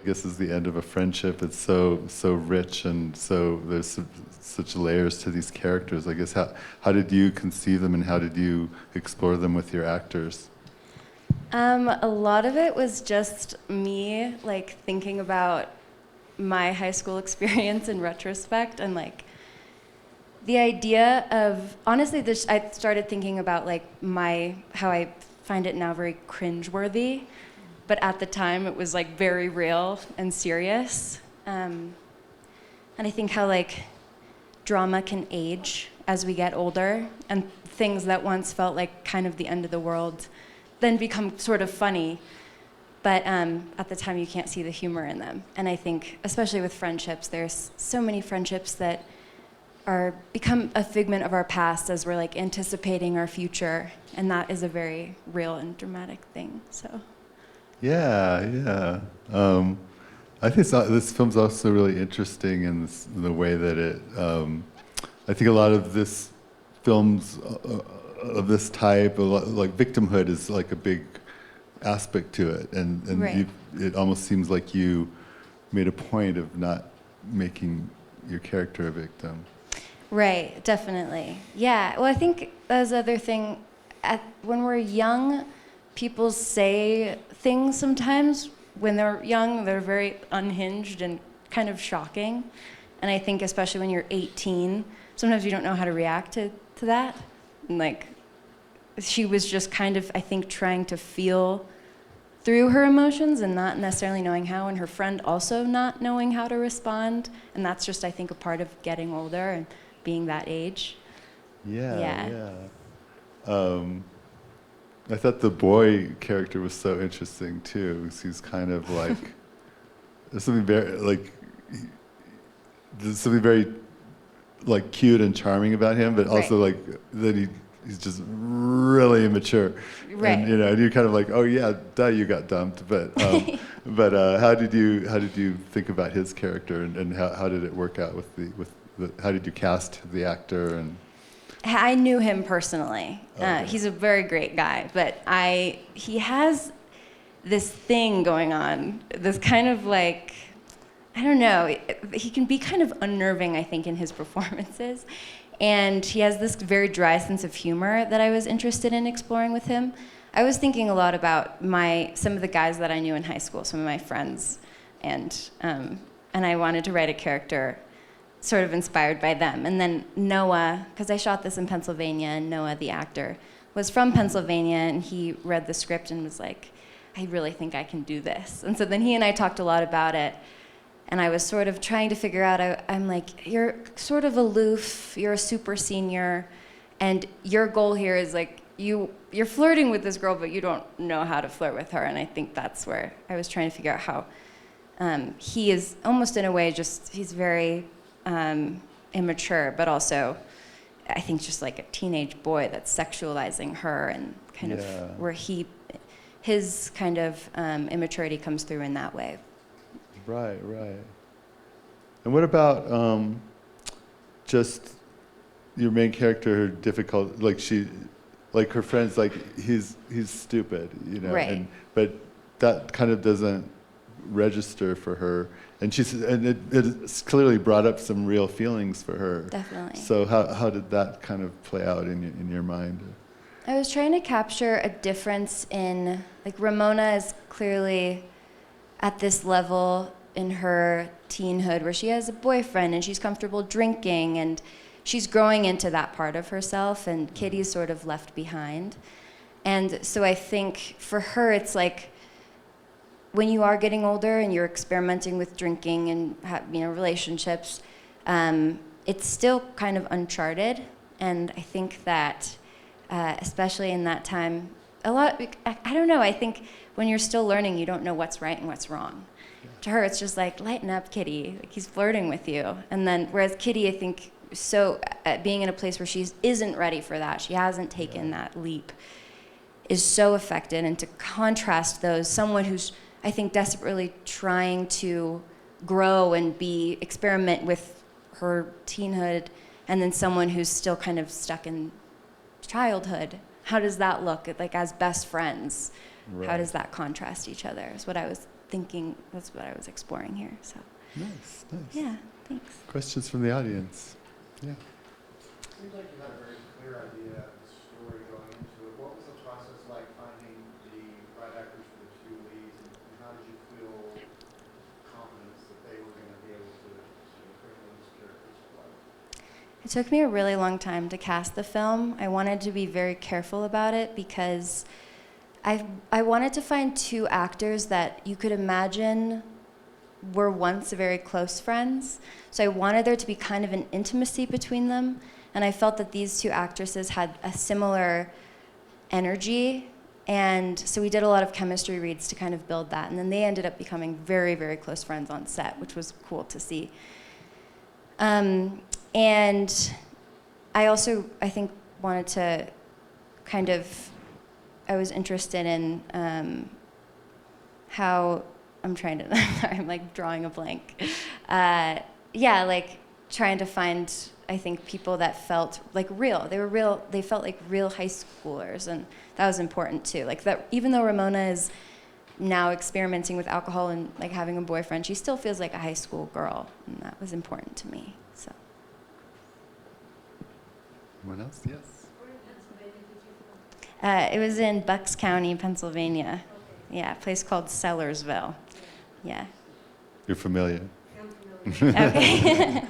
I guess is the end of a friendship. It's so rich, and so there's such layers to these characters. I guess how did you conceive them, and how did you explore them with your actors? A lot of it was just me like thinking about my high school experience in retrospect, and like the idea of honestly this, I started thinking about like how I find it now very cringeworthy, but at the time it was like very real and serious. And I think how like drama can age as we get older, and things that once felt like kind of the end of the world then become sort of funny. But at the time you can't see the humor in them. And I think, especially with friendships, there's so many friendships that become a figment of our past as we're like anticipating our future, and that is a very real and dramatic thing. So. Yeah. I think this film's also really interesting in the way that it. I think a lot of this films of this type, like victimhood, is like a big aspect to it, and Right. it almost seems like you made a point of not making your character a victim. Right, definitely. Yeah, well, I think that's the other thing. When we're young, people say things sometimes. When they're young, they're very unhinged and kind of shocking. And I think especially when you're 18, sometimes you don't know how to react to that. And like, she was just kind of, I think, trying to feel through her emotions and not necessarily knowing how, and her friend also not knowing how to respond. And that's just, I think, a part of getting older and being that age. Yeah. I thought the boy character was so interesting too, 'cause he's kind of like there's something very like cute and charming about him, but also Right. like that he's just really immature. Right. And and you're kind of like, oh yeah, duh, you got dumped. But how did you think about his character, and how did it work out with how did you cast the actor? And I knew him personally. Okay. He's a very great guy, but he has this thing going on, this kind of like, I don't know, he can be kind of unnerving, I think, in his performances. And he has this very dry sense of humor that I was interested in exploring with him. I was thinking a lot about some of the guys that I knew in high school, some of my friends, and I wanted to write a character sort of inspired by them. And then Noah, because I shot this in Pennsylvania, and Noah, the actor, was from Pennsylvania, and he read the script and was like, I really think I can do this. And so then he and I talked a lot about it, and I was sort of trying to figure out, I'm like, you're sort of aloof, you're a super senior, and your goal here is like, you're flirting with this girl, but you don't know how to flirt with her. And I think that's where I was trying to figure out how he is almost in a way he's very immature, but also I think just like a teenage boy that's sexualizing her, and kind of where his kind of immaturity comes through in that way. Right. And what about just your main character, her difficult, like her friends, like he's stupid, Right. but that kind of doesn't register for her, and it's clearly brought up some real feelings for her. Definitely. So how did that kind of play out in your mind? I was trying to capture a difference in, like, Ramona is clearly at this level in her teenhood where she has a boyfriend and she's comfortable drinking, and she's growing into that part of herself, and Kitty's sort of left behind. And so I think for her it's like, when you are getting older and you're experimenting with drinking and relationships, it's still kind of uncharted. And I think that, especially in that time, I don't know, I think when you're still learning, you don't know what's right and what's wrong. Yeah. To her, it's just like, lighten up, Kitty. Like, he's flirting with you. And then, whereas Kitty, I think, being in a place where she isn't ready for that, she hasn't taken that leap, is so affected. And to contrast those, someone who's, I think, desperately trying to grow and experiment with her teenhood, and then someone who's still kind of stuck in childhood. How does that look like as best friends? Right. How does that contrast each other is what I was thinking, that's what I was exploring here. So Nice, nice. yeah, thanks. Questions from the audience? Yeah. Seems like you had a very clear idea of the story going into it. What was the process like finding the right actors for the two leads, and how did you feel confidence that they were going to be able to bring those characters to life? It took me a really long time to cast the film. I wanted to be very careful about it because I wanted to find two actors that you could imagine were once very close friends. So I wanted there to be kind of an intimacy between them. And I felt that these two actresses had a similar energy. And so we did a lot of chemistry reads to kind of build that. And then they ended up becoming very, very close friends on set, which was cool to see. And I also, I think, wanted to kind of, I was interested in how, I'm like drawing a blank. Yeah, like trying to find, I think, people that felt like real. They felt like real high schoolers, and that was important too. Like that, even though Ramona is now experimenting with alcohol and like having a boyfriend, she still feels like a high school girl, and that was important to me, so. Anyone else? Yes. It was in Bucks County, Pennsylvania. Yeah, a place called Sellersville. Yeah. You're familiar? Okay.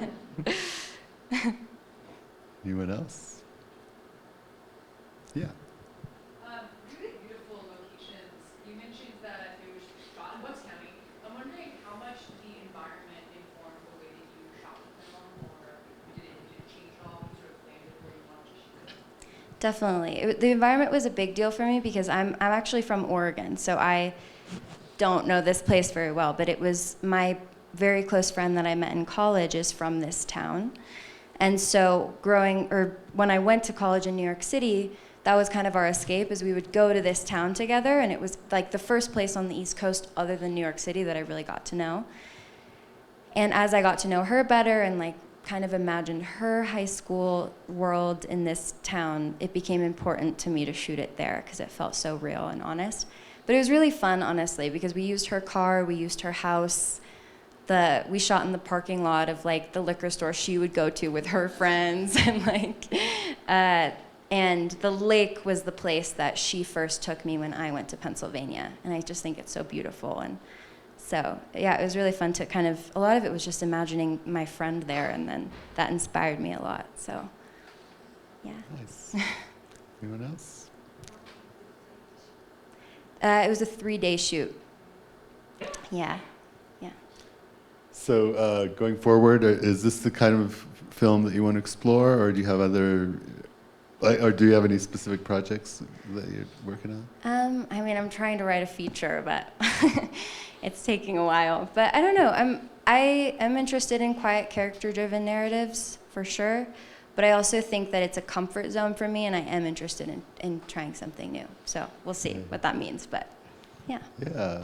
Anyone else? Yeah. Really beautiful locations. You mentioned that it was shot in Bucks County. I'm wondering how much the environment informed the way that you shot the film, or did it change at all? You sort of landed where you wanted to shoot it? Definitely. The environment was a big deal for me because I'm actually from Oregon, so I don't know this place very well, but it was my very close friend that I met in college is from this town. And so when I went to college in New York City, that was kind of our escape, is we would go to this town together, and it was like the first place on the East Coast other than New York City that I really got to know. And as I got to know her better and like kind of imagined her high school world in this town, it became important to me to shoot it there because it felt so real and honest. But it was really fun, honestly, because we used her car, we used her house. We shot in the parking lot of like the liquor store she would go to with her friends, and like, and the lake was the place that she first took me when I went to Pennsylvania, and I just think it's so beautiful. And so yeah, it was really fun to kind of, a lot of it was just imagining my friend there, and then that inspired me a lot. So yeah. Nice. Anyone else? It was a 3-day shoot. Yeah. So going forward, is this the kind of film that you want to explore, or do you have or do you have any specific projects that you're working on? I mean, I'm trying to write a feature, but it's taking a while. But I don't know. I am interested in quiet, character-driven narratives for sure. But I also think that it's a comfort zone for me, and I am interested in trying something new. So we'll see what that means. But yeah. Yeah.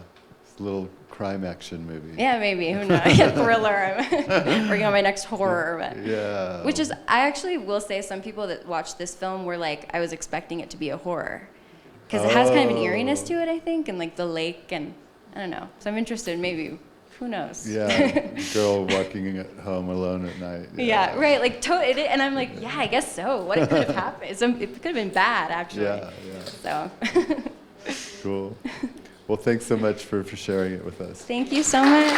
It's a little crime action movie. Yeah, maybe. Who knows? A thriller. I'm working on my next horror. But, Yeah. which is, I actually will say, some people that watched this film were like, I was expecting it to be a horror. Because it has kind of an eeriness to it, I think, and like the lake, and I don't know. So I'm interested, maybe. Who knows? Yeah, girl walking at home alone at night. Yeah, right. Like, and I'm like, yeah, I guess so. What could have happened? It could have been bad, actually. Yeah. So. Cool. Well, thanks so much for sharing it with us. Thank you so much.